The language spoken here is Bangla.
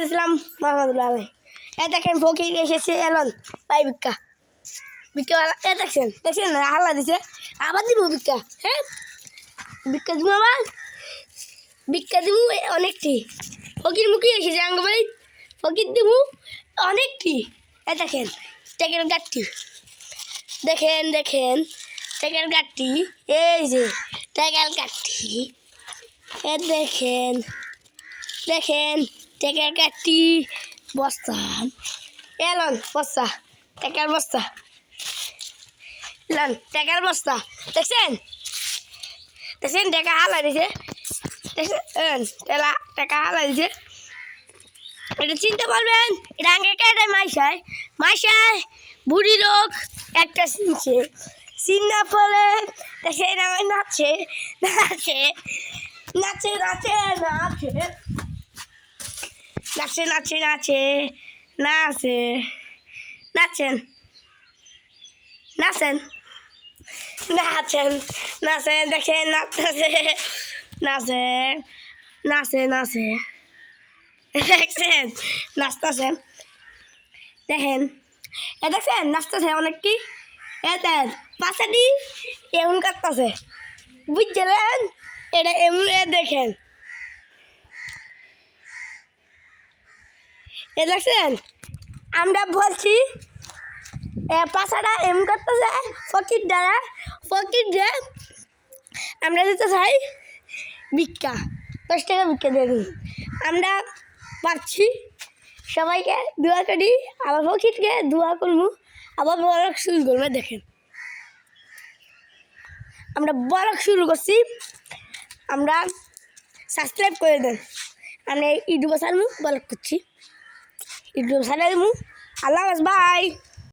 ইসলাম মাহমুদুল্লাহ এ দেখেন ফকির এসেছে এলন ভাই ভিক্ষা ভিক্ষা এ দেখছেন না হাল্লা দিছে আবার দিব ভিক্ষা হ্যাঁ ভিক্ষা দিব আবার ভিক্ষা দিব অনেকটি ফকির মুখে এসেছে আঙ্গ ভাই ফকির দিব অনেকটি এ দেখেন টেকের গাঠটি দেখেন টেকের গাঠটি এই যে টেকের গাঠটি এ দেখেন টেকের গাঠটি বস্তা এলন বস্তা টেকের বস্তা এলন টেকের বস্তা দেখছেন টেকা হালা দিছে দেখছেন টেকা হালা দিছে এটা চিনতে পারবেন এটা আগে কেটে মাইশায় বুড়ি লোক একটা চিনছে চিন্না ফলে দেখেন আমার নাচছে নাচেন দেখেন নাচে দেখছেন নাচতেছেন দেখেন এ দেখছেন নাচতেছে অনেক কি এতেন পাশাটি এমন কাটতেছে বুঝলেন এটা এমন দেখেন এ দেখছেন আমরা বলছি পাশাটা এমন কাটতেছে ফকির দিয়ে আমরা দিতে চাই ভিক্ষা 10 টাকা ভিক্ষা দিয়ে দিই আমরা পাচ্ছি সবাইকে দোয়া করি আবার ফকিরকে দোয়া করবো আবার বড় শুরু করবো দেখেন আমরা বড় শুরু করছি আমরা সাবস্ক্রাইব করে দেন আমরা ইউটিউবে ছাড়বো বড় করছি ইউটিউবে ছাড়বো আল্লাহ হাফেজ বাই।